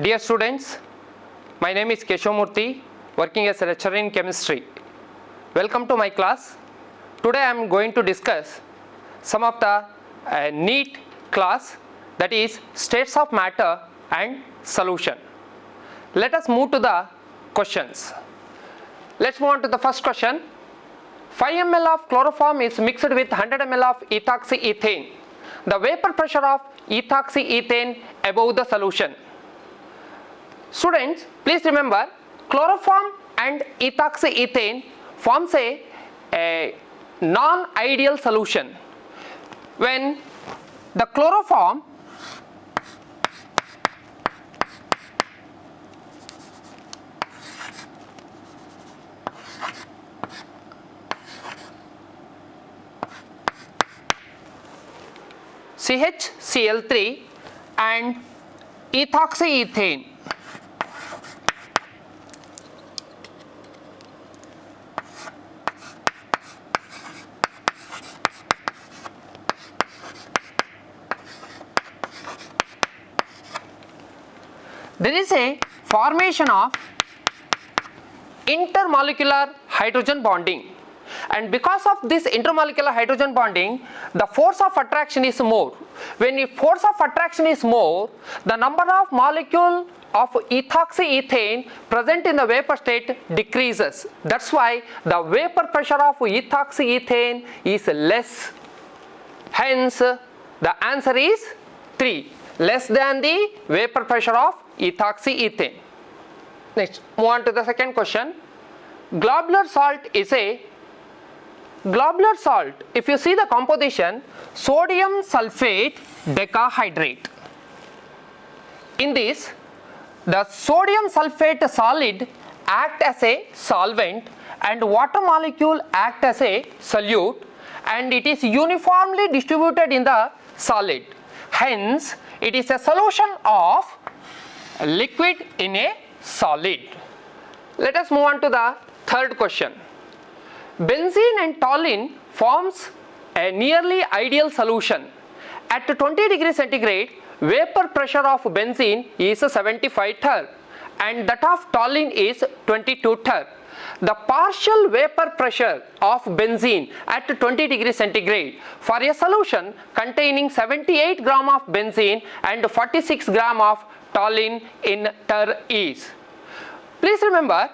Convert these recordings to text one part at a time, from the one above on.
Dear students, my name is Keshavamurthy, working as a lecturer in chemistry. Welcome to my class. Today I am going to discuss some of the NEET class, that is states of matter and solution. Let us move to the questions. Let's move on to the first question. 5 ml of chloroform is mixed with 100 ml of ethoxyethane. The vapor pressure of ethoxyethane above the solution. Students, please remember, chloroform and ethoxyethane forms a non-ideal solution. When the chloroform CHCl3 and ethoxyethane there is a formation of intermolecular hydrogen bonding, and because of this intermolecular hydrogen bonding, the force of attraction is more. When the force of attraction is more, the number of molecule of ethoxyethane present in the vapor state decreases. That's why the vapor pressure of ethoxyethane is less. Hence, the answer is 3, less than the vapor pressure of ethoxyethane. Next, move on to the second question. Globular salt is a globular salt. If you see the composition, sodium sulfate decahydrate. In this, the sodium sulfate solid act as a solvent and water molecule act as a solute, and it is uniformly distributed in the solid. Hence, it is a solution of a liquid in a solid. Let us move on to the third question. Benzene and toluene forms a nearly ideal solution. At 20 degrees centigrade, vapor pressure of benzene is 75 torr and that of toluene is 22 torr. The partial vapor pressure of benzene at 20 degrees centigrade for a solution containing 78 gram of benzene and 46 gram of toluene in torr is. Please remember,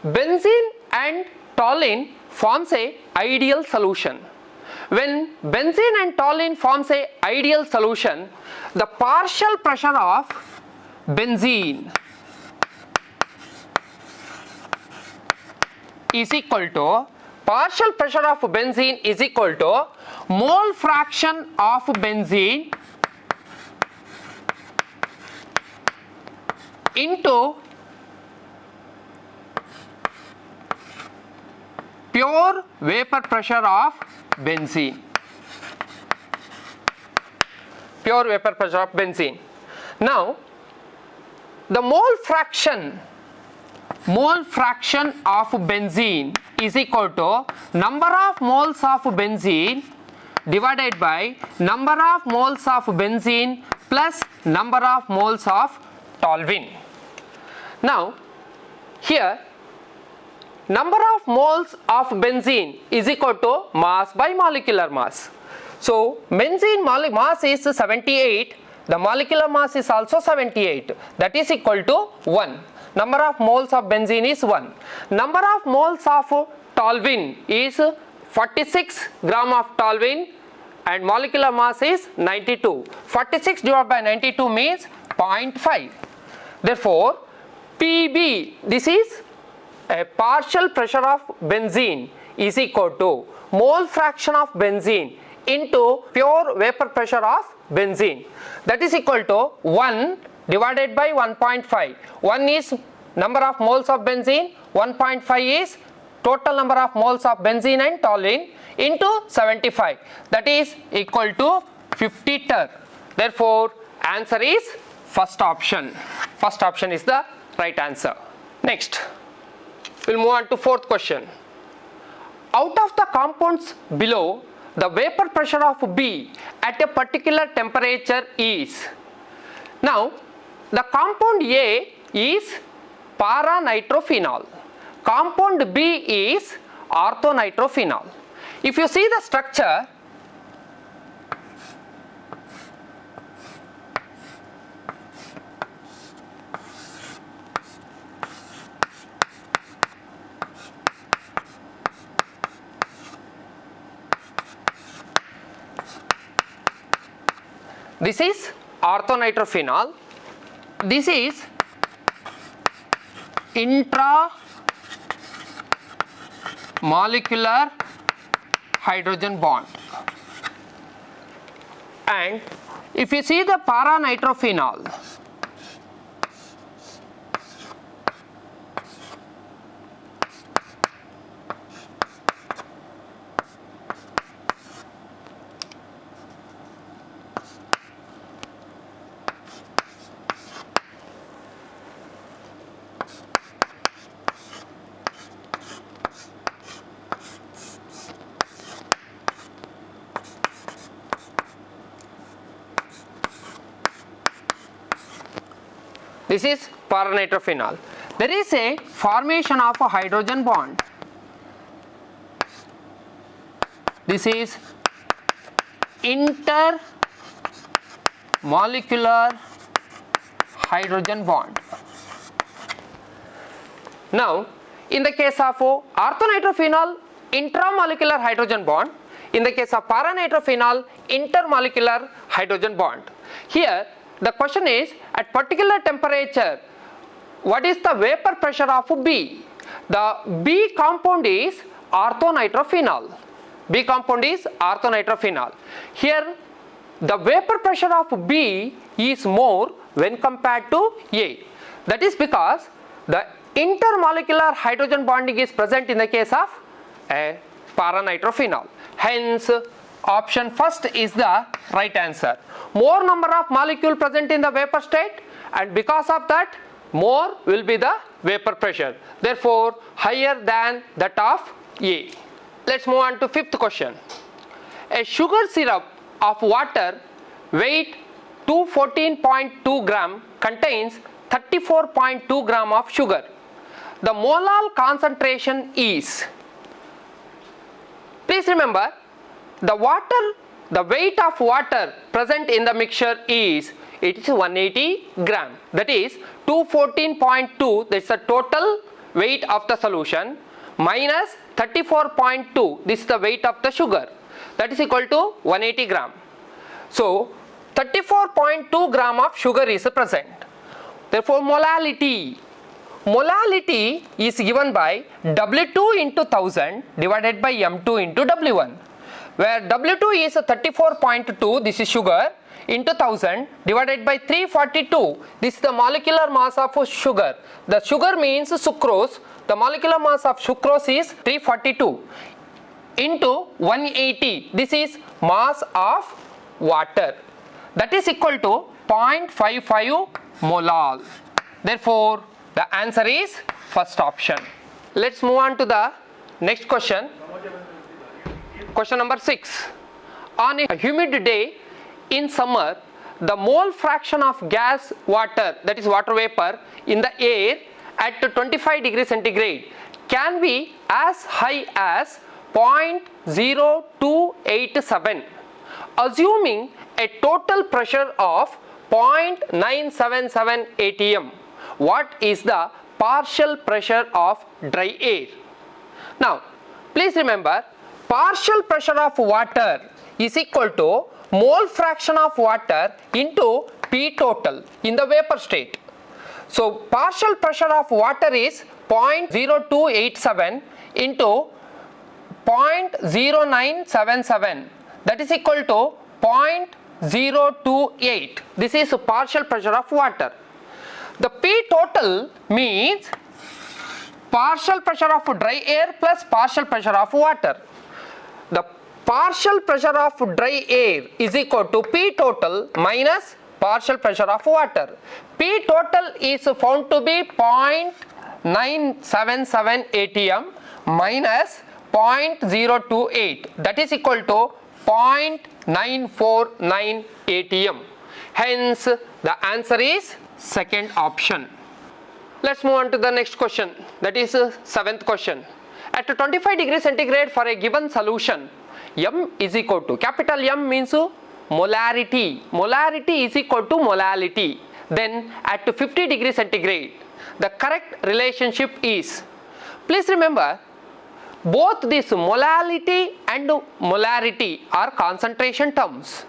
benzene and toluene forms a ideal solution. When benzene and toluene forms a ideal solution, the partial pressure of benzene is equal to mole fraction of benzene into pure vapor pressure of benzene. Pure vapor pressure of benzene. Now, the mole fraction of benzene is equal to number of moles of benzene divided by number of moles of benzene plus number of moles of toluene. Now, here number of moles of benzene is equal to mass by molecular mass. So, benzene mass is 78, the molecular mass is also 78, that is equal to 1. Number of moles of benzene is 1. Number of moles of toluene is 46 gram of toluene and molecular mass is 92. 46 divided by 92 means 0.5. Therefore, PB, this is a partial pressure of benzene, is equal to mole fraction of benzene into pure vapor pressure of benzene, that is equal to 1 divided by 1.5. 1 is number of moles of benzene, 1.5 is total number of moles of benzene and toluene into 75, that is equal to 50 torr. Therefore, answer is first option. First option is the right answer. Next, we'll move on to fourth question. Out of the compounds below, the vapor pressure of B at a particular temperature is. Now, the compound A is para-nitrophenol, compound B is orthonitrophenol. If you see the structure, this is orthonitrophenol, this is intramolecular hydrogen bond, and if you see the para-nitrophenol, this is para-nitrophenol. There is a formation of a hydrogen bond. This is intermolecular hydrogen bond. Now, in the case of orthonitrophenol, intramolecular hydrogen bond. In the case of para-nitrophenol, intermolecular hydrogen bond. Here, the question is, at particular temperature, what is the vapor pressure of B? The B compound is orthonitrophenol. B compound is orthonitrophenol. Here, the vapor pressure of B is more when compared to A. That is because the intermolecular hydrogen bonding is present in the case of para-nitrophenol. Hence, option first is the right answer. More number of molecule present in the vapor state, and because of that, more will be the vapor pressure. Therefore, higher than that of A. Let's move on to fifth question. A sugar syrup of water weight 214.2 gram contains 34.2 gram of sugar. The molar concentration is, please remember, the weight of water present in the mixture is, it is 180 gram, that is 214.2, that is the total weight of the solution, minus 34.2, this is the weight of the sugar, that is equal to 180 gram. So 34.2 gram of sugar is present. Therefore, molality is given by W2 into 1000 divided by M2 into W1, where W2 is 34.2, this is sugar, into 1000 divided by 342, this is the molecular mass of sugar. The sugar means sucrose, the molecular mass of sucrose is 342, into 180, this is mass of water, that is equal to 0.55 molal. Therefore, the answer is first option. Let's move on to the next question. Question number 6. On a humid day in summer, the mole fraction of gas water, that is water vapor, in the air at 25 degrees centigrade can be as high as 0.0287, assuming a total pressure of 0.977 atm. What is the partial pressure of dry air? Now, please remember, partial pressure of water is equal to mole fraction of water into P total in the vapor state. So, partial pressure of water is 0.0287 into 0.0977, that is equal to 0.028. This is partial pressure of water. The P total means partial pressure of dry air plus partial pressure of water. The partial pressure of dry air is equal to P total minus partial pressure of water. P total is found to be 0.977 atm minus 0.028, that is equal to 0.949 atm. Hence, the answer is second option. Let's move on to the next question, that is seventh question. At 25 degrees centigrade for a given solution, M is equal to, capital M means molarity, molarity is equal to molality. Then at 50 degrees centigrade, the correct relationship is, please remember, both this molality and molarity are concentration terms.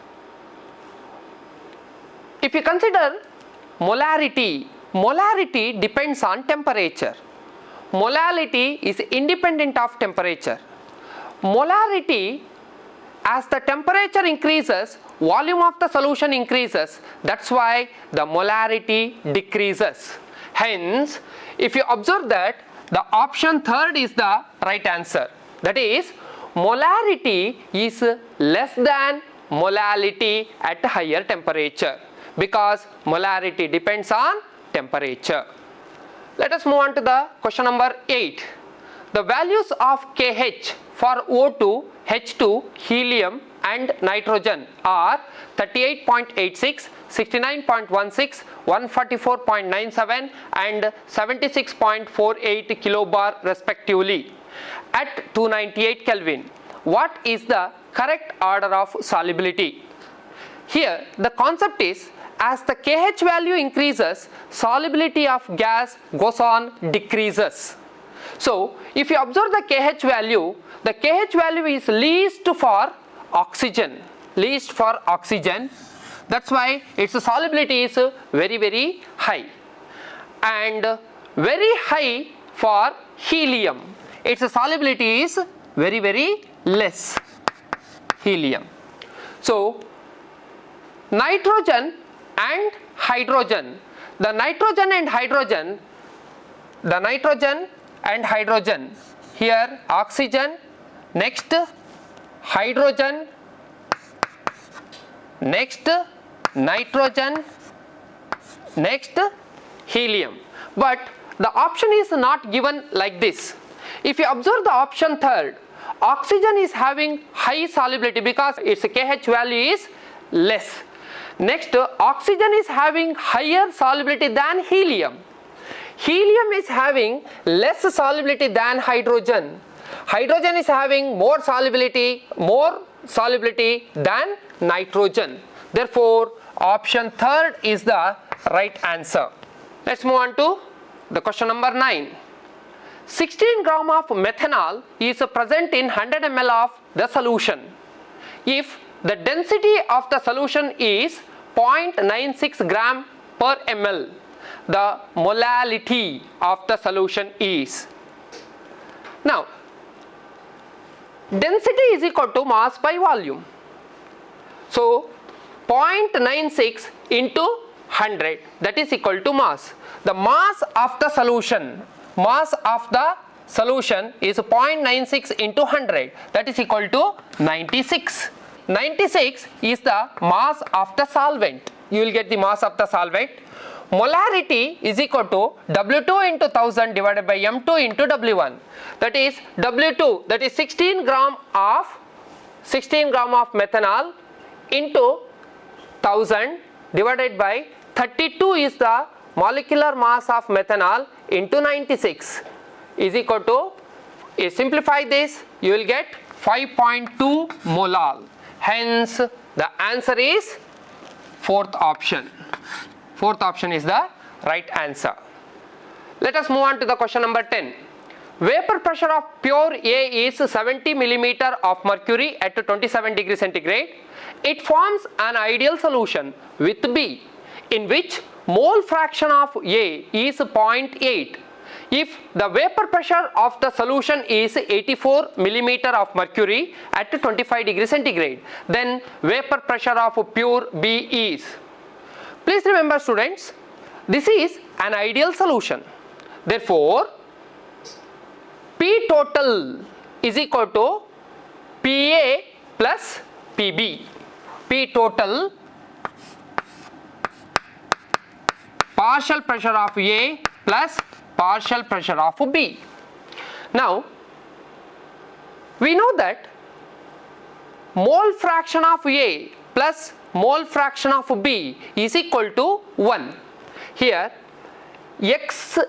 If you consider molarity, molarity depends on temperature. Molality is independent of temperature. Molarity, as the temperature increases, volume of the solution increases. That's why the molarity decreases. Hence, if you observe that, the option third is the right answer. That is, molarity is less than molality at higher temperature, because molarity depends on temperature. Let us move on to the question number 8. The values of KH for O2, H2, helium and nitrogen are 38.86, 69.16, 144.97 and 76.48 kilobar respectively at 298 Kelvin. What is the correct order of solubility? Here the concept is, as the KH value increases, solubility of gas goes on decreases. So if you observe the KH value is least for oxygen, least for oxygen. That's why its solubility is very, very high, and very high for helium. Its solubility is very, very less, helium. So nitrogen and hydrogen, the nitrogen and hydrogen, here oxygen, next hydrogen, next nitrogen, next helium. But the option is not given like this. If you observe the option third, oxygen is having high solubility because its KH value is less. Next, oxygen is having higher solubility than helium. Helium is having less solubility than hydrogen. Hydrogen is having more solubility than nitrogen. Therefore, option third is the right answer. Let's move on to the question number 9. 16 gram of methanol is present in 100 ml of the solution. If the density of the solution is 0.96 gram per ml, the molality of the solution is. Now, density is equal to mass by volume. So 0.96 into 100, that is equal to mass. The mass of the solution is 0.96 into 100, that is equal to 96. 96 is the mass of the solvent. You will get the mass of the solvent. Molarity is equal to W2 into 1000 divided by M2 into W1. That is W2, that is 16 gram of methanol into 1000 divided by 32 is the molecular mass of methanol into 96 is equal to, simplify this, you will get 5.2 molal. Hence the answer is fourth option. Fourth option is the right answer. Let us move on to the question number 10. Vapor pressure of pure A is 70 millimeter of mercury at 27 degrees centigrade. It forms an ideal solution with B, in which mole fraction of A is 0.8. If the vapor pressure of the solution is 84 millimeter of mercury at 25 degrees centigrade, then vapor pressure of pure B is. Please remember, students, this is an ideal solution. Therefore, P total is equal to PA plus PB. P total, partial pressure of A plus partial pressure of B. Now, we know that mole fraction of A plus mole fraction of B is equal to 1. Here XA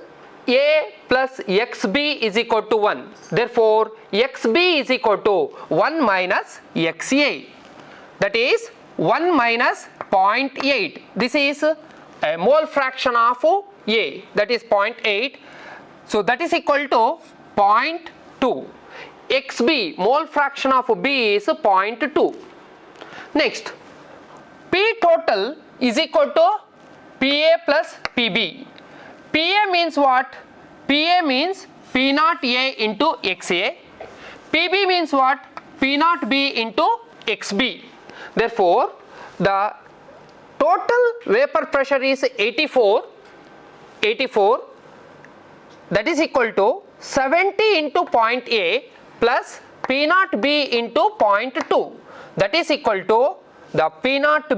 plus XB is equal to 1. Therefore, XB is equal to 1 minus XA. That is 1 minus 0.8. This is a mole fraction of A, that is 0.8. So that is equal to 0.2. XB, mole fraction of B, is 0.2. Next, P total is equal to PA plus PB. PA means what? PA means P naught A into XA. PB means what? P naught B into XB. Therefore, the total vapor pressure is 84, that is equal to 70 into 0.A plus P naught B into 0.2, that is equal to the P naught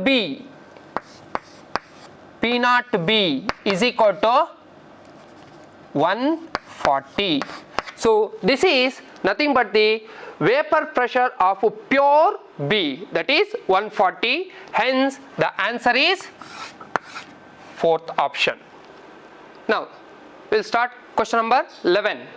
B is equal to 140. So this is nothing but the vapor pressure of pure B, that is 140. Hence the answer is fourth option. Now we will start question number 11.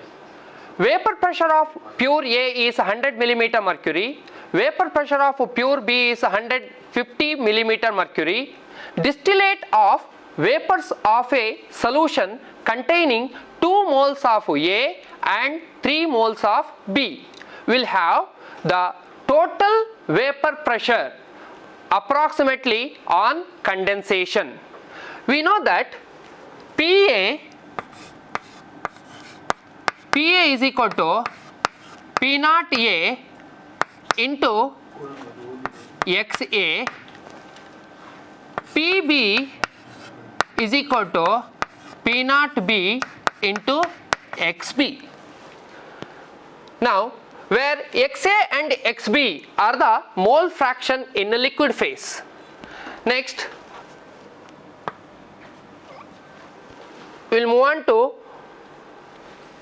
Vapor pressure of pure A is 100 millimeter mercury. Vapor pressure of pure B is 150 millimeter mercury. Distillate of vapors of a solution containing 2 moles of A and 3 moles of B will have the total vapor pressure approximately on condensation. We know that PA is equal to P naught A into XA. PB is equal to P naught B into XB. Now, where XA and XB are the mole fraction in a liquid phase. Next, we will move on to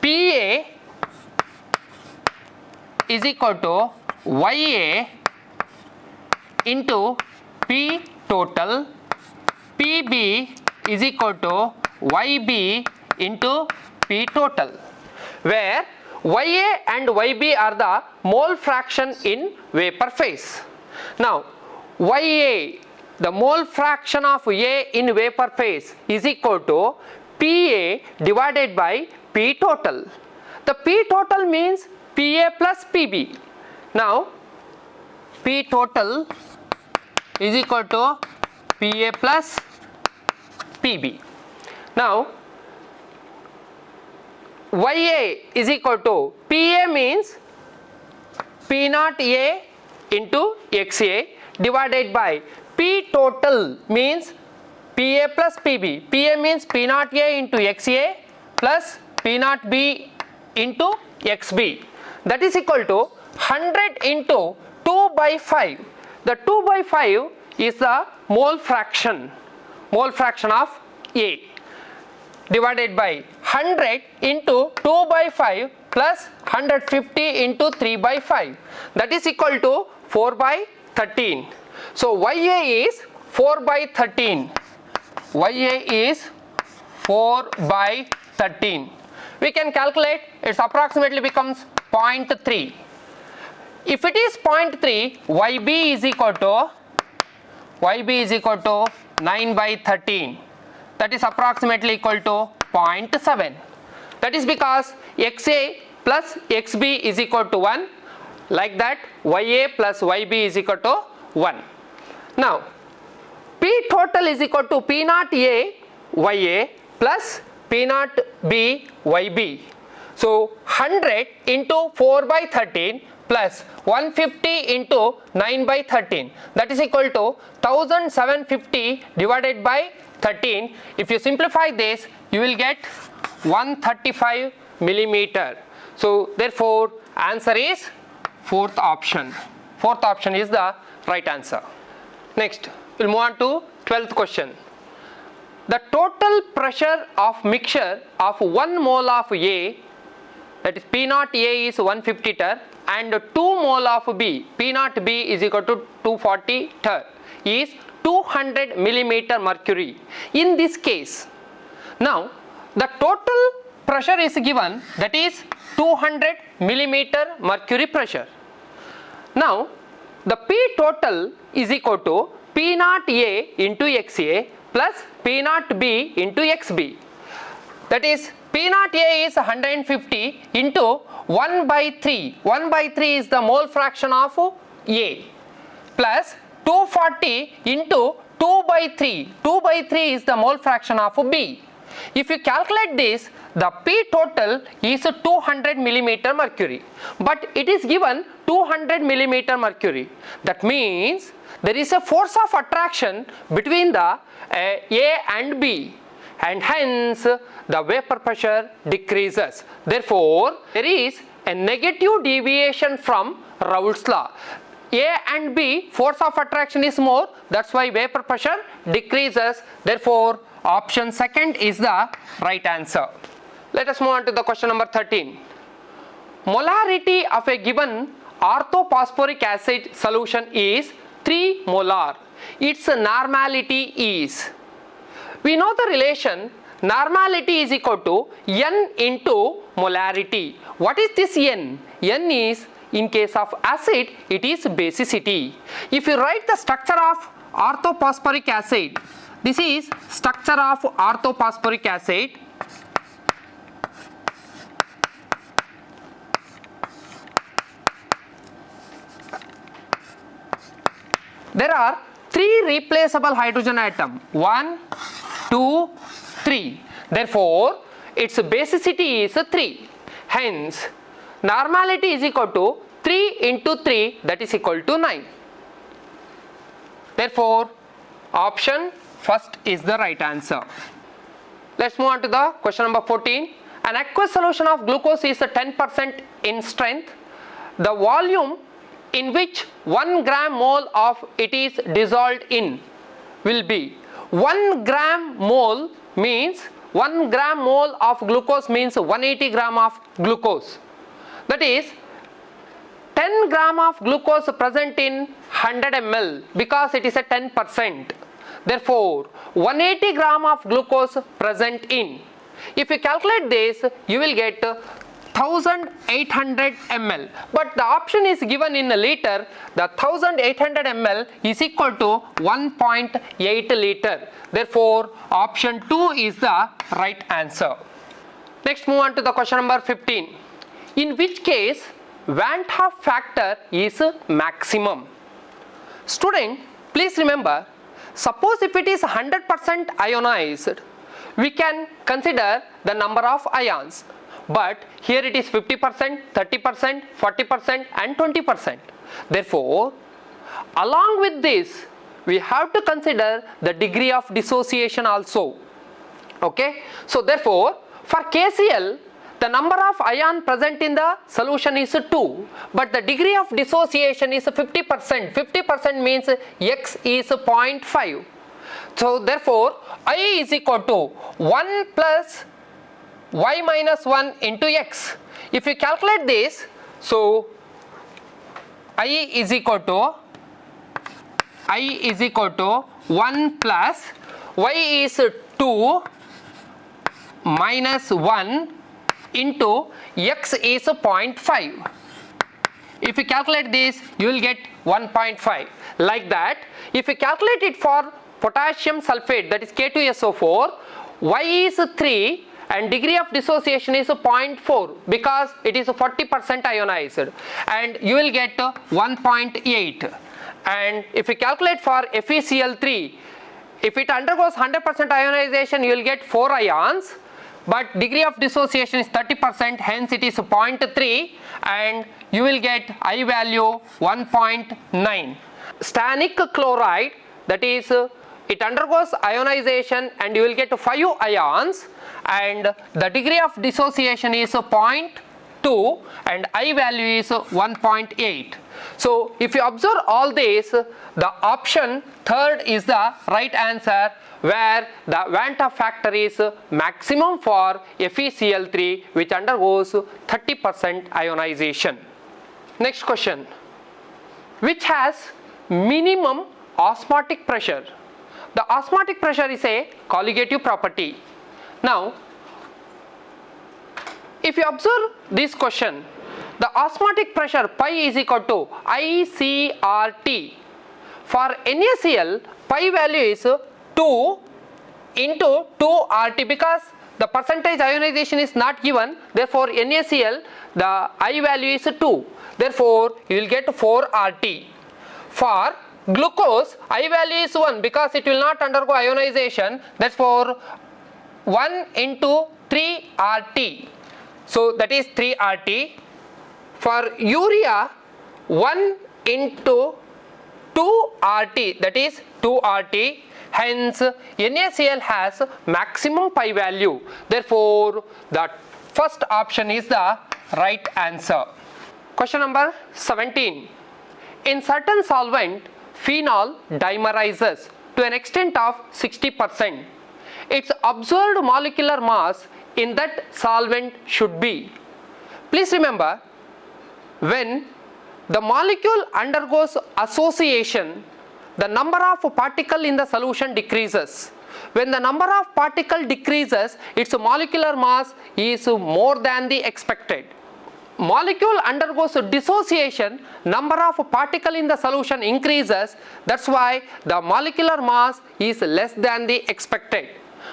PA is equal to YA into P total. PB is equal to YB into P total, where Ya and Yb are the mole fraction in vapor phase. Now Ya, the mole fraction of A in vapor phase, is equal to Pa divided by P total. The P total means Pa plus Pb. Now P total is equal to Pa plus Pb. Now Ya is equal to Pa means P naught A into XA divided by P total means Pa plus Pb. Pa means P naught A into XA plus P naught B into XB, that is equal to 100 into 2 by 5. The 2 by 5 is the mole fraction of A, divided by 100 into 2 by 5 plus 150 into 3 by 5, that is equal to 4 by 13. So Ya is 4 by 13. Ya is 4 by 13. We can calculate, it approximately becomes 0.3. If it is 0.3, Yb is equal to 9 by 13. That is approximately equal to 0.7. That is because XA plus XB is equal to 1. Like that, Ya plus Yb is equal to 1. Now P total is equal to P naught A Ya plus P naught B Yb. So 100 into 4 by 13 plus 150 into 9 by 13, that is equal to 1750 divided by 13. If you simplify this, you will get 135 millimeter. So therefore answer is fourth option. Fourth option is the right answer. Next, we'll move on to 12th question. The total pressure of mixture of 1 mole of A, that is P naught A is 150 ter, and 2 mole of B, P naught B is equal to 240 ter, is 200 millimeter mercury. In this case, Now the total pressure is given, that is 200 millimeter mercury pressure. Now the P total is equal to P naught A into XA plus P naught B into XB. That is P naught A is 150 into 1 by 3. 1 by 3 is the mole fraction of A plus 240 into 2 by 3. 2 by 3 is the mole fraction of B. If you calculate this, the P total is 200 millimeter mercury, but it is given 200 millimeter mercury. That means there is a force of attraction between the A and B, and hence the vapor pressure decreases. Therefore, there is a negative deviation from Raoult's law. A and B, force of attraction is more, that's why vapor pressure decreases. Therefore, option second is the right answer. Let us move on to the question number 13. Molarity of a given orthophosphoric acid solution is 3 molar. Its normality is, we know the relation normality is equal to N into molarity. What is this N? N is, in case of acid, it is basicity. If you write the structure of orthophosphoric acid, this is structure of orthophosphoric acid. There are 3 replaceable hydrogen atoms, 1, 2, 3. Therefore, its basicity is 3. Hence, normality is equal to 3 into 3, that is equal to 9. Therefore, option first is the right answer. Let's move on to the question number 14. An aqueous solution of glucose is 10% in strength. The volume in which 1 gram mole of it is dissolved in will be, 1 gram mole means 1 gram mole of glucose means 180 gram of glucose. That is 10 gram of glucose present in 100 ml because it is a 10%. Therefore, 180 gram of glucose present in. If you calculate this, you will get 1800 ml, but the option is given in a liter. The 1800 ml is equal to 1.8 liter. Therefore, option 2 is the right answer. Next, move on to the question number 15. In which case Van 't Hoff factor is maximum? Student, please remember, suppose if it is 100% ionized, we can consider the number of ions. But here it is 50%, 30%, 40% and 20%. Therefore, along with this, we have to consider the degree of dissociation also. Okay. So therefore, for KCl, the number of ion present in the solution is 2, but the degree of dissociation is 50%. 50% means X is 0.5. So therefore, I is equal to 1 plus y minus 1 into x. If you calculate this, so I is equal to 1 plus y is 2 minus 1 into x is 0.5. If you calculate this, you will get 1.5. Like that, if you calculate it for potassium sulfate, that is K2SO4, y is 3 and degree of dissociation is 0.4 because it is 40% ionized, and you will get 1.8. And if you calculate for FeCl3, if it undergoes 100% ionization, you will get 4 ions, but degree of dissociation is 30%, hence it is 0.3, and you will get I value 1.9. Stannic chloride, that is it undergoes ionization and you will get 5 ions, and the degree of dissociation is 0.2 and I value is 1.8. So if you observe all this, the option third is the right answer, where the Van 't Hoff factor is maximum for FeCl3, which undergoes 30% ionization. Next question. Which has minimum osmotic pressure? The osmotic pressure is a colligative property. Now, if you observe this question, the osmotic pressure pi is equal to ICRT. For NaCl, pi value is 2 into 2RT because the percentage ionization is not given. Therefore, NaCl, the I value is 2. Therefore, you will get 4RT. For glucose, I value is 1 because it will not undergo ionization. Therefore, 1 into 3RT. So, that is 3RT. For urea, 1 into 2RT, that is 2RT. Hence, NaCl has maximum pi value. Therefore, the first option is the right answer. Question number 17. In certain solvent, phenol dimerizes to an extent of 60%. Its observed molecular mass in that solvent should be. Please remember, when the molecule undergoes association, the number of particles in the solution decreases. When the number of particles decreases, its molecular mass is more than the expected. Molecule undergoes dissociation, number of particles in the solution increases. That's why the molecular mass is less than the expected.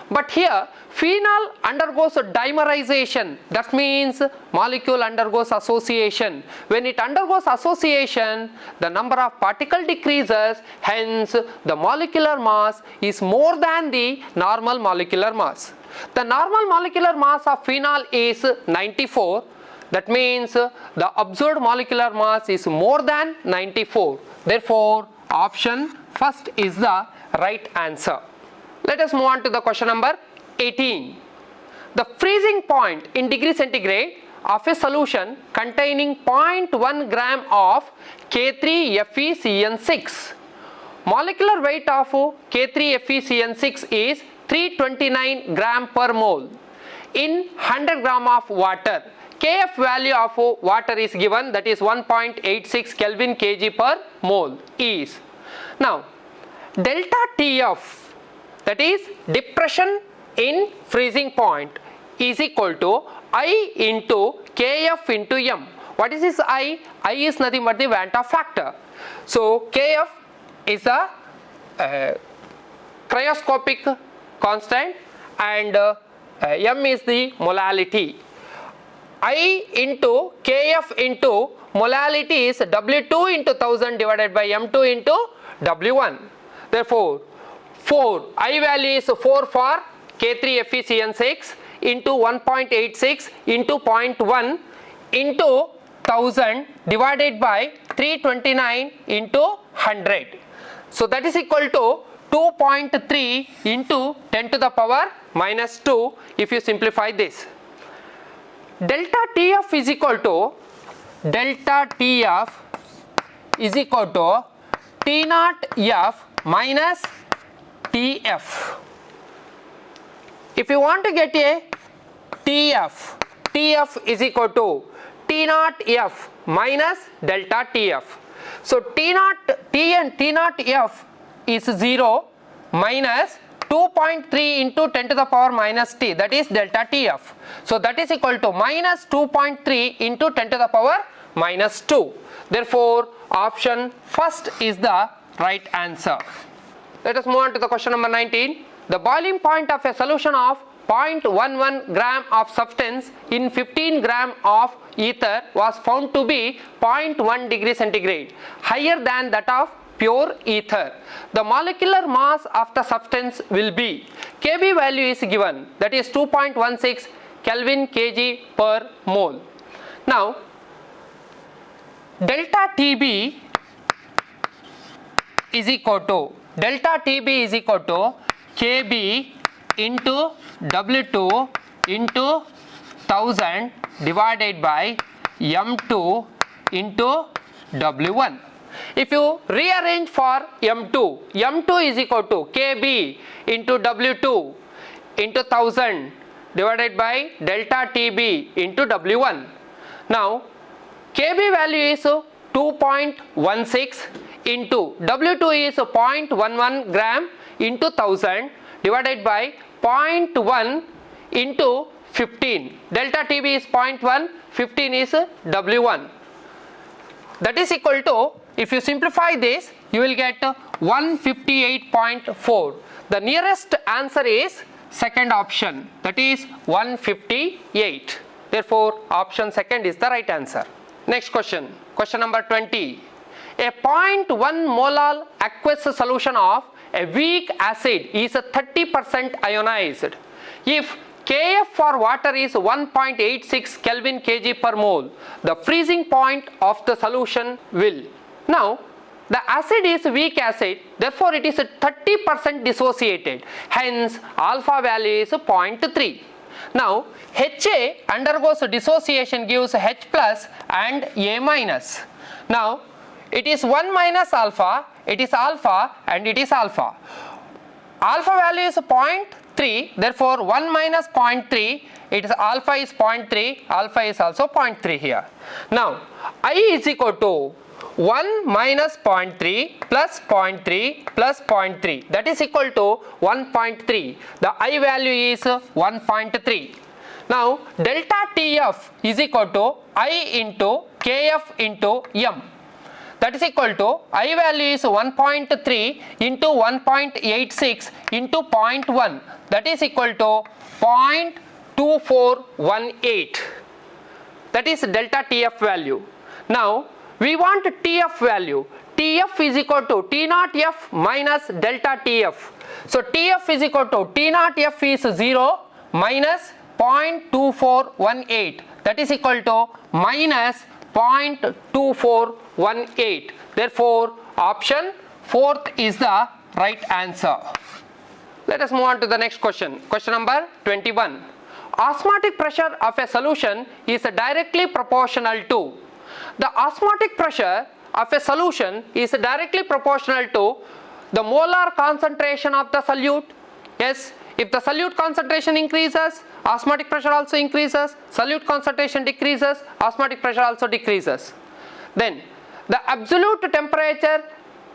But here phenol undergoes dimerization, that means molecule undergoes association. When it undergoes association, the number of particles decreases, hence the molecular mass is more than the normal molecular mass. The normal molecular mass of phenol is 94, that means the observed molecular mass is more than 94. Therefore, option first is the right answer. Let us move on to the question number 18. The freezing point in degree centigrade of a solution containing 0.1 gram of K3FeCN6. Molecular weight of K3FeCN6 is 329 gram per mole. In 100 gram of water, Kf value of water is given, that is 1.86 Kelvin kg per mole is. Now, delta Tf, that is depression in freezing point, is equal to I into Kf into m. What is this I? I is nothing but the van 't Hoff factor. So, Kf is a cryoscopic constant and m is the molality. I into Kf into molality is W2 into 1000 divided by M2 into W1. Therefore, 4, I value is 4 for K3FeCN6 into 1.86 into 0.1 into 1000 divided by 329 into 100. So, that is equal to 2.3 into 10 to the power minus 2 if you simplify this. Delta Tf is equal to T naught F minus Tf. If you want to get a Tf is equal to T naught F minus delta Tf. So, T naught F is 0 minus 2.3 into 10 to the power minus T, that is delta Tf. So, that is equal to minus 2.3 into 10 to the power minus 2. Therefore, option first is the right answer. Let us move on to the question number 19. The boiling point of a solution of 0.11 gram of substance in 15 gram of ether was found to be 0.1 degree centigrade, higher than that of pure ether. The molecular mass of the substance will be, Kb value is given, that is 2.16 Kelvin kg per mole. Now, delta Tb is equal to Kb into W2 into 1000 divided by M2 into W1. If you rearrange for M2 is equal to Kb into W2 into 1000 divided by delta Tb into W1. Now, Kb value is 2.16 into W2 is 0.11 gram into 1000 divided by 0.1 into 15. Delta TB is 0.1, 15 is W1. That is equal to, if you simplify this, you will get 158.4. The nearest answer is second option, that is 158. Therefore, option second is the right answer. Next question, question number 20. A 0.1 molar aqueous solution of a weak acid is 30% ionized. If Kf for water is 1.86 Kelvin kg per mole, the freezing point of the solution will. Now, the acid is weak acid, therefore it is 30% dissociated, hence alpha value is 0.3. Now, Ha undergoes dissociation, gives H plus and A minus. Now, it is 1 minus alpha, it is alpha and it is alpha. Alpha value is 0.3, therefore 1 minus 0.3, it is alpha is 0.3, alpha is also 0.3 here. Now, I is equal to 1 minus 0.3 plus 0.3 plus 0.3, that is equal to 1.3. The I value is 1.3. Now, delta TF is equal to I into Kf into M. That is equal to I value is 1.3 into 1.86 into 0.1, that is equal to 0.2418. That is delta TF value. Now, we want TF value. TF is equal to T naught F minus delta TF. So, TF is equal to T naught F is 0 minus 0.2418, that is equal to minus 0.2418. Therefore, option fourth is the right answer. Let us move on to the next question. Question number 21. Osmotic pressure of a solution is directly proportional to. The osmotic pressure of a solution is directly proportional to the molar concentration of the solute. Yes, if the solute concentration increases, osmotic pressure also increases. Solute concentration decreases, osmotic pressure also decreases. Then the absolute temperature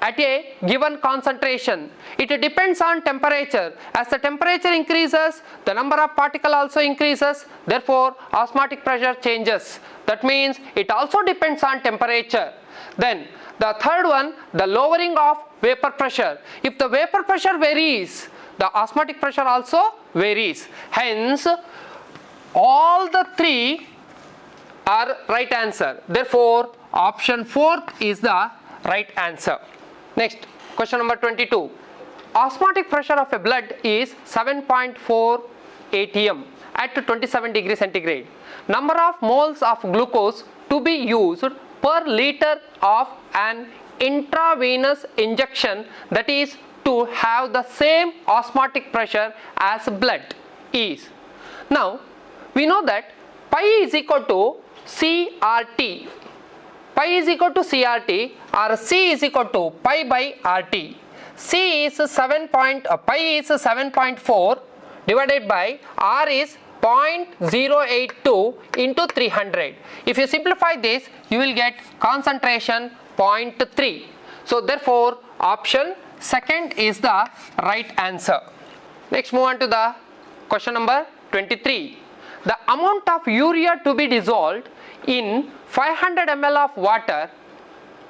at a given concentration, it depends on temperature. As the temperature increases, the number of particles also increases, therefore osmotic pressure changes. That means it also depends on temperature. Then the third one, the lowering of vapor pressure. If the vapor pressure varies, the osmotic pressure also varies. Hence, all the three are right answer. Therefore, option fourth is the right answer. Next, question number 22. Osmotic pressure of a blood is 7.4 atm at 27 degrees centigrade. Number of moles of glucose to be used per liter of an intravenous injection, that is to have the same osmotic pressure as blood is. Now, we know that pi is equal to CRT. Pi is equal to CRT or C is equal to pi by RT. C is pi is 7.4 divided by R is 0.082 into 300. If you simplify this, you will get concentration 0.3. So therefore, option second is the right answer. Next, move on to the question number 23. The amount of urea to be dissolved in 500 ml of water,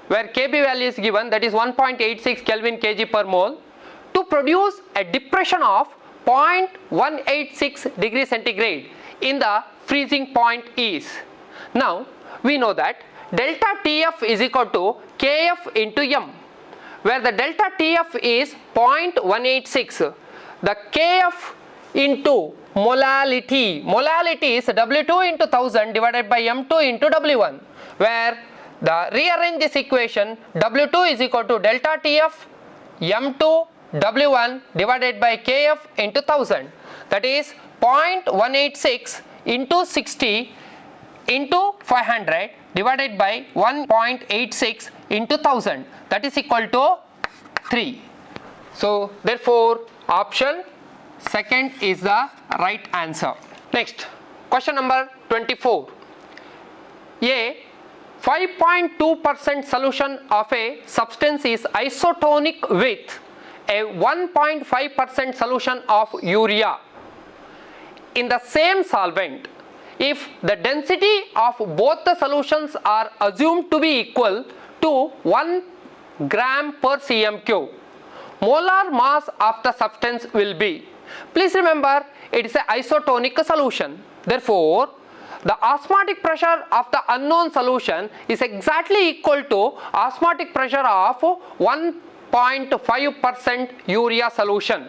where Kb value is given, that is 1.86 Kelvin kg per mole, to produce a depression of 0.186 degrees centigrade in the freezing point is. Now, we know that delta TF is equal to Kf into M, where the delta TF is 0.186. The Kf into molality is W2 into 1000 divided by M2 into W1, where the rearrange this equation, W2 is equal to delta TF M2 W1 divided by Kf into 1000, that is 0.186 into 60 into 500 divided by 1.86 into 1000, that is equal to 3. So therefore, option second is the right answer. Next, question number 24. A 5.2% solution of a substance is isotonic with a 1.5% solution of urea. in the same solvent, if the density of both the solutions are assumed to be equal to 1 gram per cm cube, molar mass of the substance will be. Please remember, it is an isotonic solution. Therefore, the osmotic pressure of the unknown solution is exactly equal to osmotic pressure of 1.5% urea solution.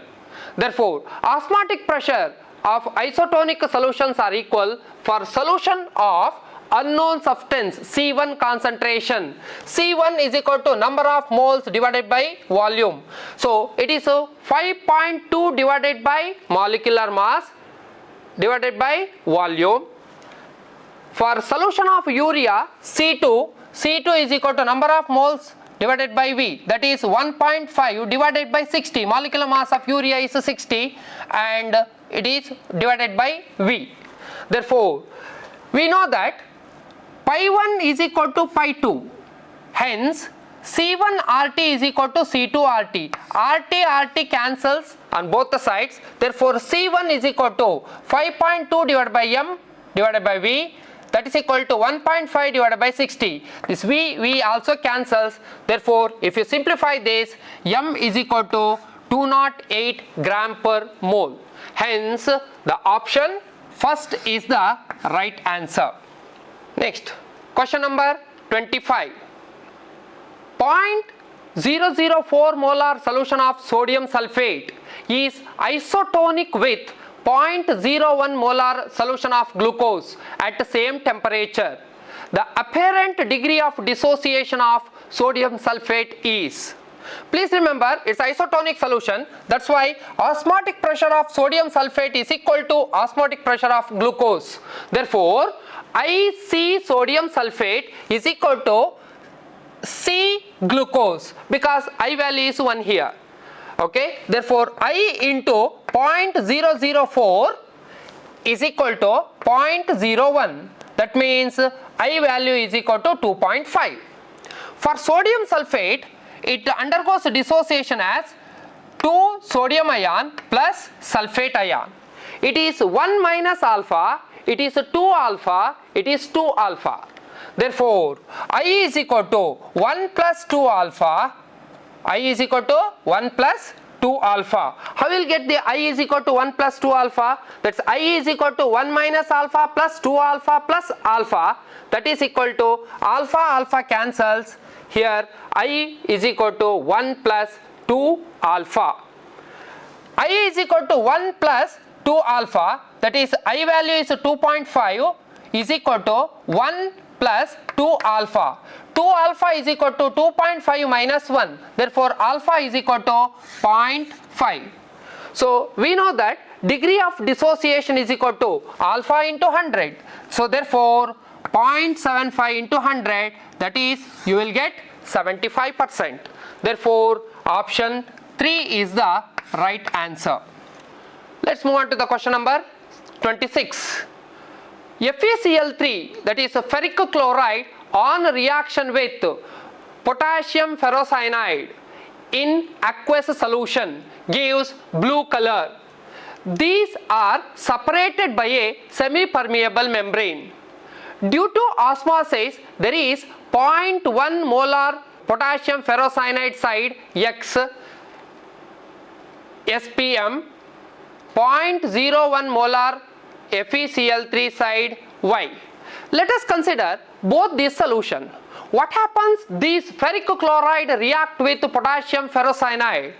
Therefore, osmotic pressure of isotonic solutions are equal for solution of unknown substance C1 concentration. C1 is equal to number of moles divided by volume. So it is 5.2 divided by molecular mass divided by volume. For solution of urea C2 is equal to number of moles divided by V, that is 1.5 divided by 60. Molecular mass of urea is 60 and it is divided by V. Therefore, we know that pi 1 is equal to pi 2. Hence, C1 RT is equal to C2 RT. RT cancels on both the sides. Therefore, C1 is equal to 5.2 divided by M divided by V, that is equal to 1.5 divided by 60. This V also cancels. Therefore, if you simplify this, M is equal to 208 gram per mole. Hence, the option first is the right answer. Next, question number 25. 0.004 molar solution of sodium sulfate is isotonic with 0.01 molar solution of glucose at the same temperature. The apparent degree of dissociation of sodium sulfate is. Please remember, it's isotonic solution. That's why osmotic pressure of sodium sulfate is equal to osmotic pressure of glucose. Therefore, IC sodium sulfate is equal to C glucose, because I value is 1 here. Okay, therefore I into 0.004 is equal to 0.01. That means I value is equal to 2.5. For sodium sulfate, it undergoes dissociation as 2 sodium ion plus sulfate ion. It is 1 minus alpha, it is 2 alpha, it is 2 alpha. Therefore, I is equal to 1 plus 2 alpha, I is equal to 1 plus 2 alpha. How will get the I is equal to 1 plus 2 alpha? That's I is equal to 1 minus alpha plus 2 alpha plus alpha, that is equal to alpha cancels. Here I is equal to 1 plus 2 alpha. I is equal to 1 plus 2 alpha, that is I value is 2.5 is equal to 1 plus 2 alpha. 2 alpha is equal to 2.5 minus 1. Therefore, alpha is equal to 0.5. So, we know that degree of dissociation is equal to alpha into 100. So, therefore, 0.75 into 100, that is you will get 75%. Therefore, option 3 is the right answer. Let's move on to the question number 26. FeCl3, that is ferric chloride, on reaction with potassium ferrocyanide in aqueous solution gives blue color. These are separated by a semi-permeable membrane. Due to osmosis, there is 0.1 molar potassium ferrocyanide side X SPM, 0.01 molar FeCl3 side Y. Let us consider both these solution. What happens? These ferric chloride react with potassium ferrocyanide.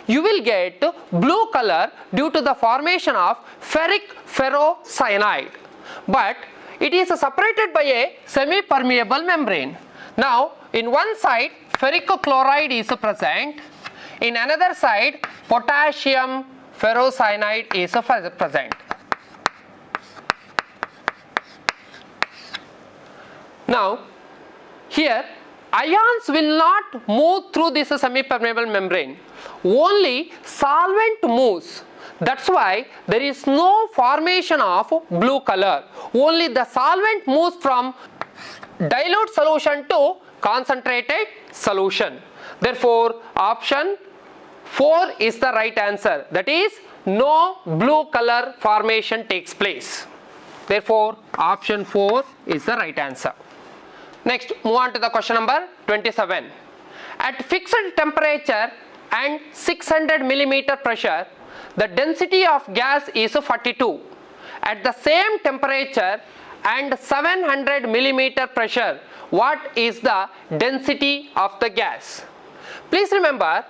You will get blue color due to the formation of ferric ferrocyanide. But it is separated by a semi-permeable membrane. Now, in one side ferric chloride is present, in another side potassium ferrocyanide is present. Now, here ions will not move through this semi-permeable membrane. Only solvent moves. That's why there is no formation of blue color. Only the solvent moves from dilute solution to concentrated solution. Therefore, option 4 is the right answer. That is no blue color formation takes place. Therefore, option 4 is the right answer. Next, move on to the question number 27. At fixed temperature and 600 millimeter pressure, the density of gas is 42. At the same temperature and 700 millimeter pressure, what is the density of the gas? Please remember,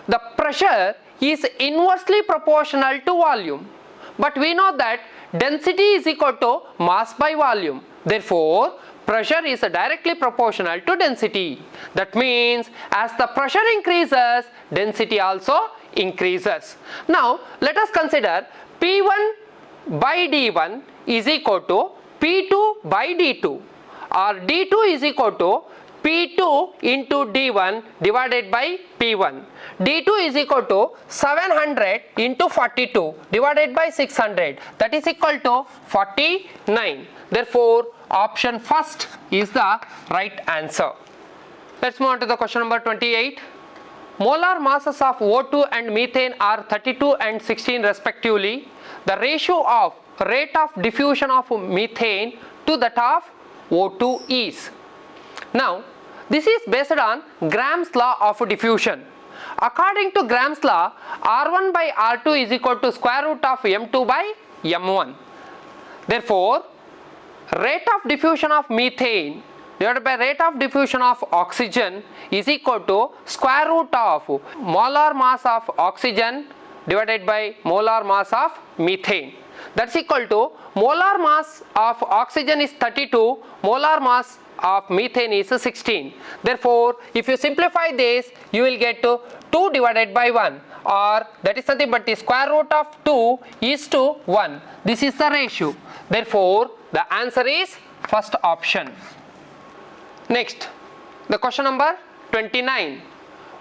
the pressure is inversely proportional to volume, but we know that density is equal to mass by volume. Therefore, pressure is directly proportional to density. That means as the pressure increases, density also increases. Now let us consider P1 by D1 is equal to P2 by D2, or D2 is equal to P2 into D1 divided by P1. D2 is equal to 700 into 42 divided by 600, that is equal to 49. Therefore, option first is the right answer. Let's move on to the question number 28. Molar masses of O2 and methane are 32 and 16 respectively. The ratio of rate of diffusion of methane to that of O2 is. Now, this is based on Graham's law of diffusion. According to Graham's law, R1 by R2 is equal to square root of M2 by M1. Therefore, rate of diffusion of methane divided by rate of diffusion of oxygen is equal to square root of molar mass of oxygen divided by molar mass of methane. That's equal to molar mass of oxygen is 32, molar mass of methane is 16. Therefore, if you simplify this, you will get to 2 divided by 1, or that is nothing but the square root of 2 is to 1. This is the ratio. Therefore, the answer is first option. Next, the question number 29.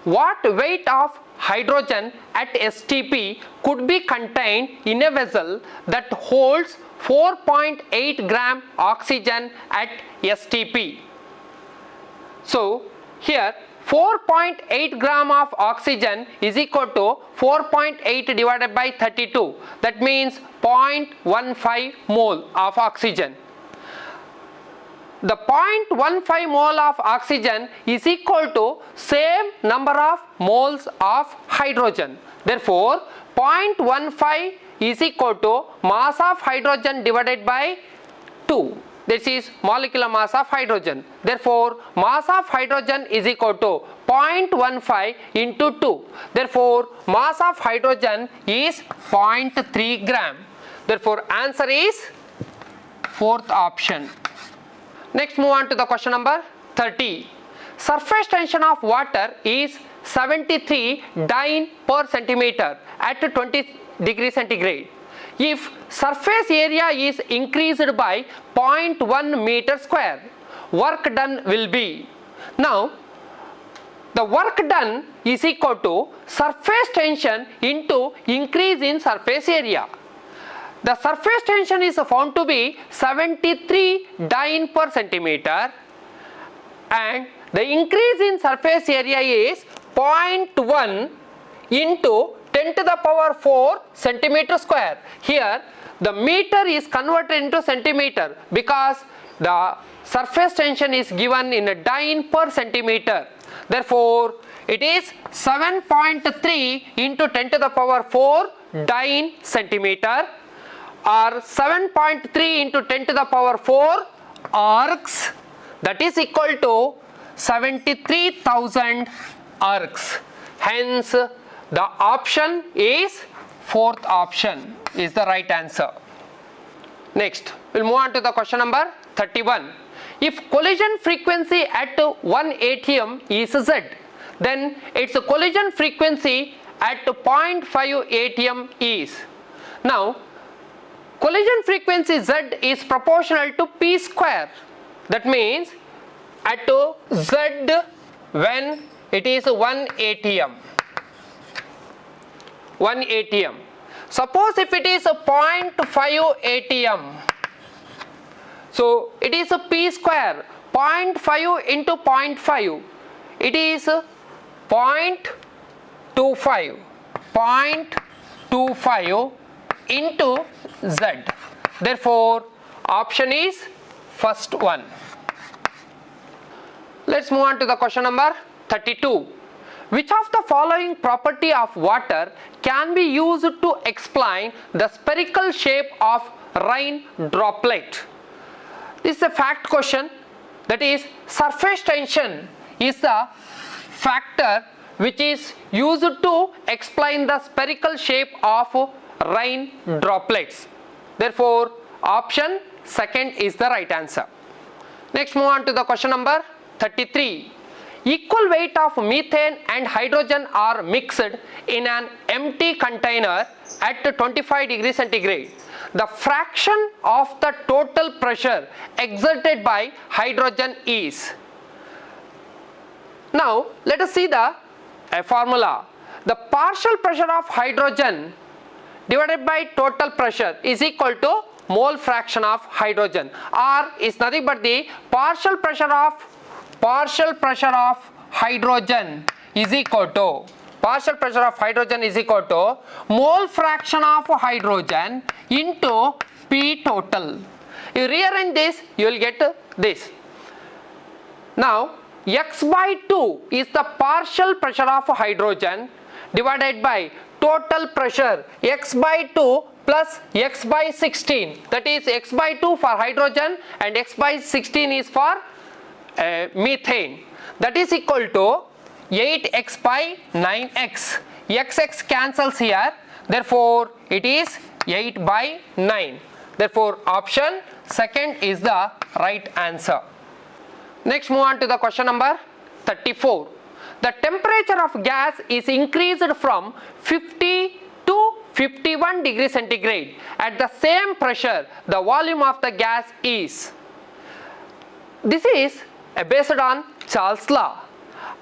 What weight of hydrogen at STP could be contained in a vessel that holds 4.8 gram oxygen at STP? So, here 4.8 gram of oxygen is equal to 4.8 divided by 32. That means 0.15 mole of oxygen. The 0.15 mole of oxygen is equal to same number of moles of hydrogen. Therefore, 0.15 is equal to mass of hydrogen divided by 2. This is molecular mass of hydrogen. Therefore, mass of hydrogen is equal to 0.15 into 2. Therefore, mass of hydrogen is 0.3 gram. Therefore, answer is fourth option. Next, move on to the question number 30. Surface tension of water is 73 dyne per centimeter at 20 degrees centigrade. If surface area is increased by 0.1 meter square, work done will be. Now, the work done is equal to surface tension into increase in surface area. The surface tension is found to be 73 dyne per centimeter, and the increase in surface area is 0.1 into 10 to the power 4 centimeter square. Here the meter is converted into centimeter because the surface tension is given in a dyne per centimeter. Therefore, it is 7.3 into 10 to the power 4 dyne centimeter, or 7.3 into 10 to the power 4 arcs, that is equal to 73,000 arcs. Hence, the option is fourth option is the right answer. Next, we'll move on to the question number 31. If collision frequency at 1 atm is Z, then its collision frequency at 0.5 atm is. Now, collision frequency Z is proportional to P square. That means at Z when it is 1 atm. 1 atm. Suppose if it is a 0.5 atm, so it is a P square. 0.5 into 0.5, it is 0.25. 25 into Z. Therefore, option is first one. Let's move on to the question number 32. Which of the following property of water can be used to explain the spherical shape of rain droplet? This is a fact question, that is surface tension is the factor which is used to explain the spherical shape of rain droplets. Therefore, option second is the right answer. Next, move on to the question number 33. Equal weight of methane and hydrogen are mixed in an empty container at 25 degrees centigrade. The fraction of the total pressure exerted by hydrogen is. Now, let us see the formula. The partial pressure of hydrogen divided by total pressure is equal to mole fraction of hydrogen. R is nothing but the partial pressure of hydrogen is equal to mole fraction of hydrogen into P total. You rearrange this, you will get this. Now, x by 2 is the partial pressure of hydrogen divided by total pressure x by 2 plus x by 16, that is x by 2 for hydrogen and x by 16 is for methane, that is equal to 8x by 9x. X cancels here, therefore it is 8 by 9. Therefore, option second is the right answer. Next, move on to the question number 34. The temperature of gas is increased from 50 to 51 degrees centigrade. At the same pressure, the volume of the gas is. This is based on Charles' law.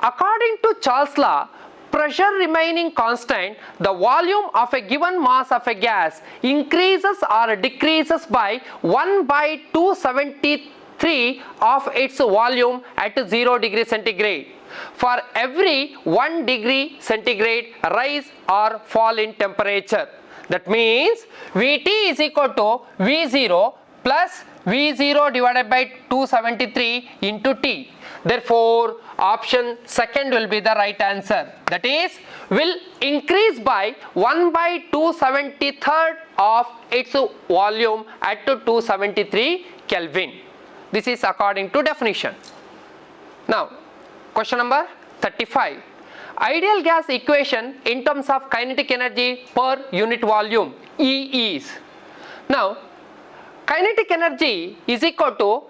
According to Charles' law, pressure remaining constant, the volume of a given mass of a gas increases or decreases by 1 by 273 of its volume at 0 degree centigrade for every 1 degree centigrade rise or fall in temperature. That means Vt is equal to V0 plus V0 divided by 273 into T. Therefore, option second will be the right answer. That is, will increase by 1 by 273rd of its volume at 273 Kelvin. This is according to definition. Now, question number 35. Ideal gas equation in terms of kinetic energy per unit volume E is. Now, kinetic energy is equal to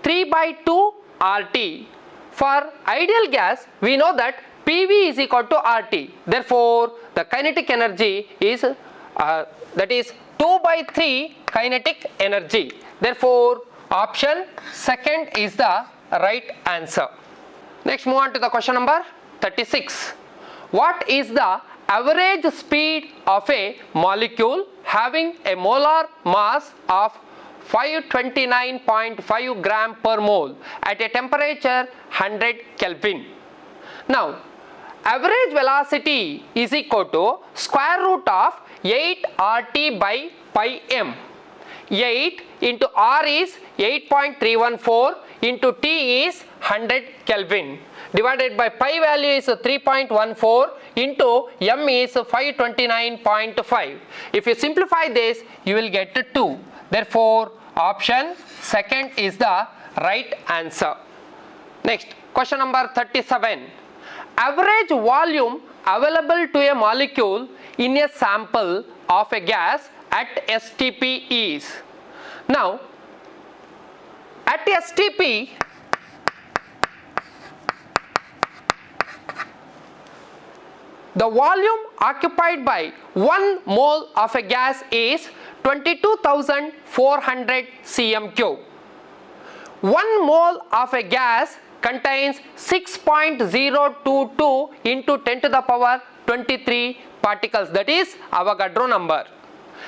3 by 2 RT. For ideal gas, we know that PV is equal to RT. Therefore, the kinetic energy is that is 2 by 3 kinetic energy. Therefore, option second is the right answer. Next, move on to the question number 36. What is the average speed of a molecule having a molar mass of 529.5 gram per mole at a temperature 100 Kelvin? Now, average velocity is equal to square root of 8 RT by pi m. 8 into R is 8.314 into T is 100 Kelvin divided by pi value is 3.14 into m is 529.5. If you simplify this, you will get 2. Therefore, option second is the right answer. Next, question number 37. Average volume available to a molecule in a sample of a gas at STP is. Now, at STP, the volume occupied by 1 mole of a gas is 22,400 cm3. 1 mole of a gas contains 6.022 into 10 to the power 23 particles, that is Avogadro number.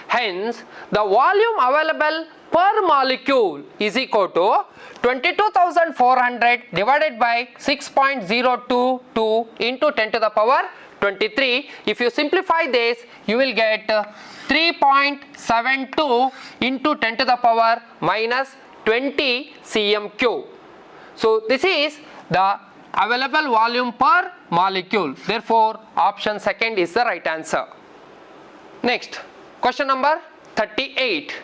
Hence, the volume available per molecule is equal to 22,400 divided by 6.022 into 10 to the power 23. If you simplify this, you will get 3.72 into 10 to the power minus 20 cm cube. So this is the available volume per molecule. Therefore, option second is the right answer. Next, question number 38.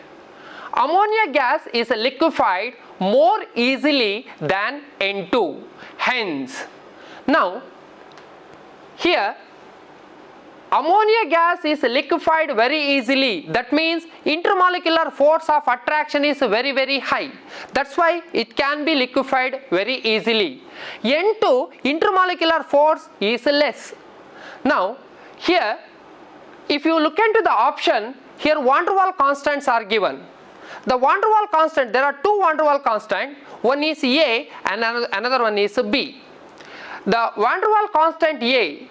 Ammonia gas is liquefied more easily than N2. Hence, now here ammonia gas is liquefied very easily. That means intermolecular force of attraction is very high. That's why it can be liquefied very easily. N2 intermolecular force is less. Now here if you look into the option, here van der Waals constants are given. The van der Waals constant, there are two van der Waals constant, one is A and another one is B. The van der Waals constant A,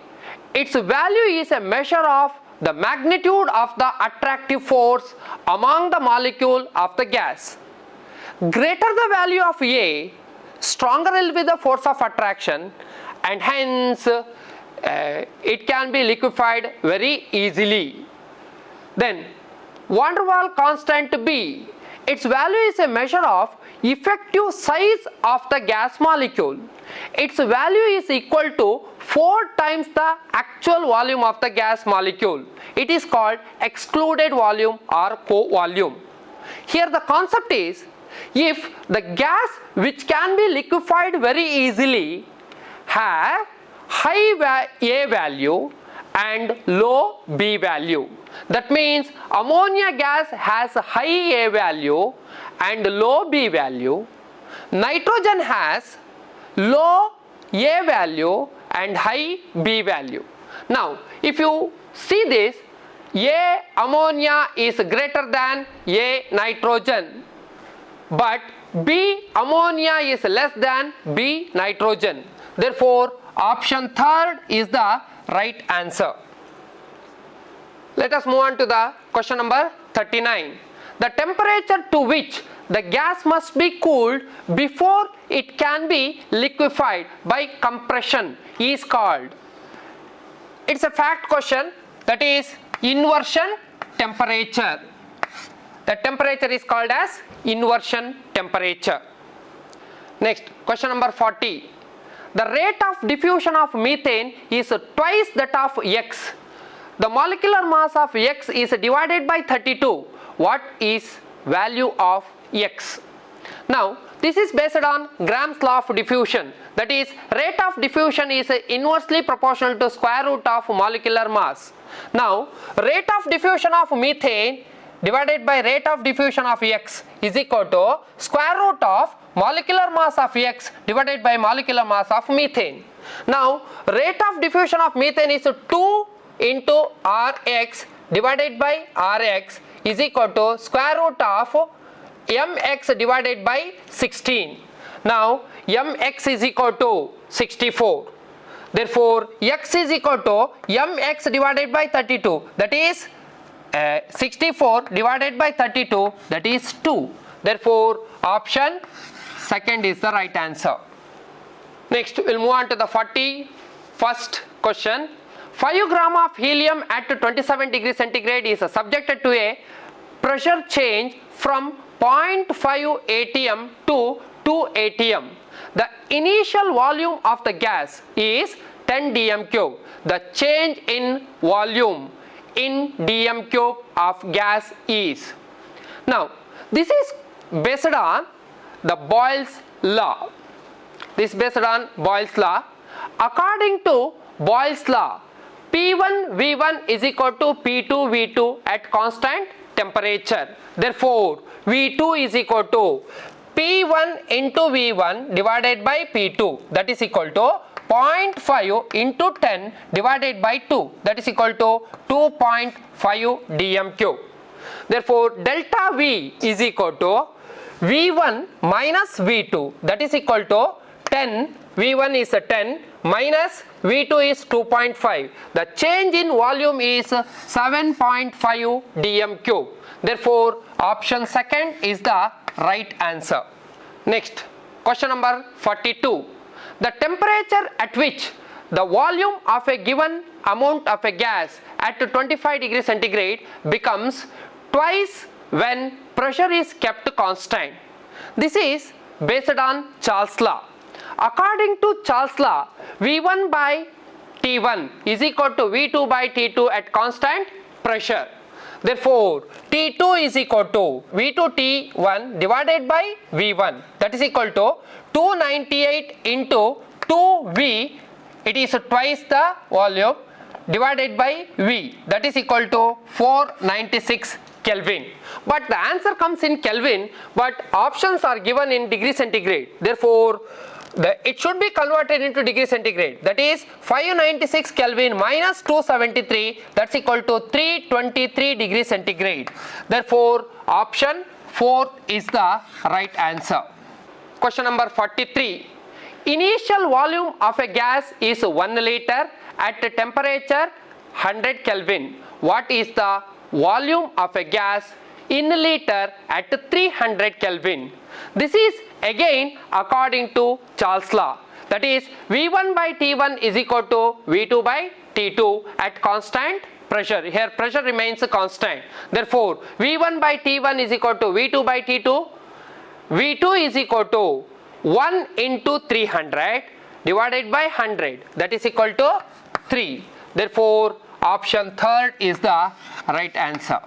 its value is a measure of the magnitude of the attractive force among the molecule of the gas. Greater the value of A, stronger will be the force of attraction, and hence it can be liquefied very easily. Then van der Waals constant B, its value is a measure of effective size of the gas molecule. Its value is equal to 4 times the actual volume of the gas molecule. It is called excluded volume or co-volume. Here the concept is, if the gas which can be liquefied very easily have high A value and low B value. That means ammonia gas has high A value and low B value. Nitrogen has low A value and high B value. Now if you see this, A ammonia is greater than A nitrogen, but B ammonia is less than B nitrogen. Therefore option third is the right answer. Let us move on to the question number 39. The temperature to which the gas must be cooled before it can be liquefied by compression is called. It's a fact question, that is inversion temperature. The temperature is called as inversion temperature. Next, question number 40. The rate of diffusion of methane is twice that of X. The molecular mass of X is divided by 32. What is value of X? Now this is based on Gram's law of diffusion. That is, rate of diffusion is inversely proportional to square root of molecular mass. Now rate of diffusion of methane divided by rate of diffusion of X is equal to square root of molecular mass of X divided by molecular mass of methane. Now rate of diffusion of methane is 2 into Rx divided by Rx is equal to square root of mx divided by 16. Now mx is equal to 64. Therefore x is equal to mx divided by 32, that is 64 divided by 32, that is 2. Therefore option second is the right answer. Next we'll move on to the 41st question. 5 gram of helium at 27 degrees centigrade is subjected to a pressure change from 0.5 atm to 2 atm. The initial volume of the gas is 10 dm cube. The change in volume in dm cube of gas is. Now this is based on the Boyle's law. This is based on Boyle's law. According to Boyle's law, P1 V1 is equal to P2 V2 at constant temperature. Therefore V2 is equal to P1 into V1 divided by P2, that is equal to 0.5 into 10 divided by 2, that is equal to 2.5 dm cube. Therefore delta V is equal to V1 minus V2, that is equal to 10. V1 is 10 minus V2 is 2.5. The change in volume is 7.5 dm cube. Therefore option second is the right answer. Next, question number 42. The temperature at which the volume of a given amount of a gas at 25 degrees centigrade becomes twice when pressure is kept constant. This is based on Charles' law. According to Charles' law, V1 by T1 is equal to V2 by T2 at constant pressure. Therefore, T2 is equal to V2 T1 divided by V1, that is equal to 298 into 2V, it is twice the volume, divided by V, that is equal to 496 Kelvin. But the answer comes in Kelvin, but options are given in degree centigrade. Therefore, it should be converted into degree centigrade, that is 596 Kelvin minus 273, that's equal to 323 degrees centigrade. Therefore, option 4 is the right answer. Question number 43. Initial volume of a gas is 1 liter at a temperature 100 Kelvin. What is the volume of a gas in liter at 300 Kelvin? This is again according to Charles' law, that is V1 by T1 is equal to V2 by T2 at constant pressure. Here pressure remains constant. Therefore, V1 by T1 is equal to V2 by T2. V2 is equal to 1 into 300 divided by 100, that is equal to 3. Therefore, option 3rd is the right answer.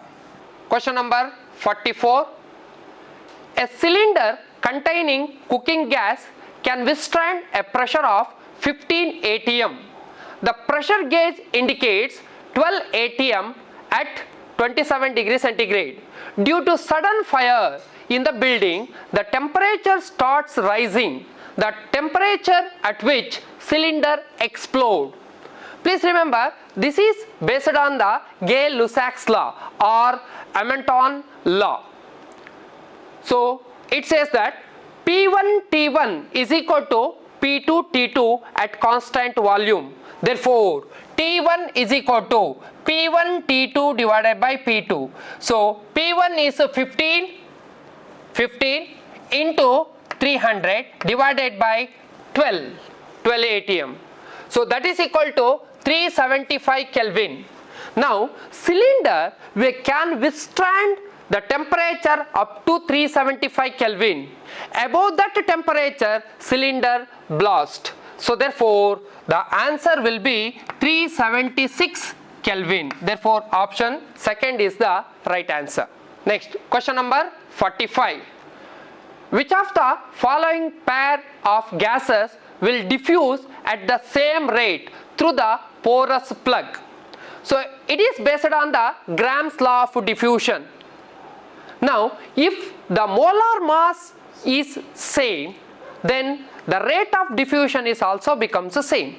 Question number 44. A cylinder containing cooking gas can withstand a pressure of 15 atm. The pressure gauge indicates 12 atm at 27 degrees centigrade. Due to sudden fire in the building, the temperature starts rising. The temperature at which cylinder explodes. Please remember, this is based on the Gay-Lussac's law or Amanton law. So, it says that P1 T1 is equal to P2 T2 at constant volume. Therefore, T1 is equal to P1 T2 divided by P2. So, P1 is 15 into 300 divided by 12 atm. So, that is equal to 375 Kelvin. Now, cylinder can withstand the temperature up to 375 Kelvin. Above that temperature, cylinder blast. So, therefore, the answer will be 376 Kelvin. Therefore, option 2nd is the right answer. Next, question number 45. Which of the following pair of gases will diffuse at the same rate through the porous plug? So, it is based on the Graham's law of diffusion. Now, if the molar mass is same, then the rate of diffusion is also becomes the same.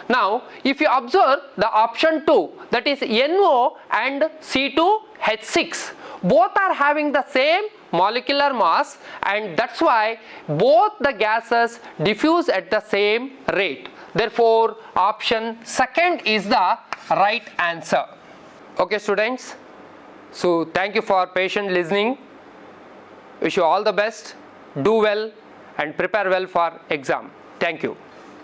Now, if you observe the option 2, that is NO and C2H6, both are having the same molecular mass, and that's why both the gases diffuse at the same rate. Therefore, option 2nd is the right answer. Okay students, so thank you for patient listening. Wish you all the best, do well and prepare well for exam. Thank you.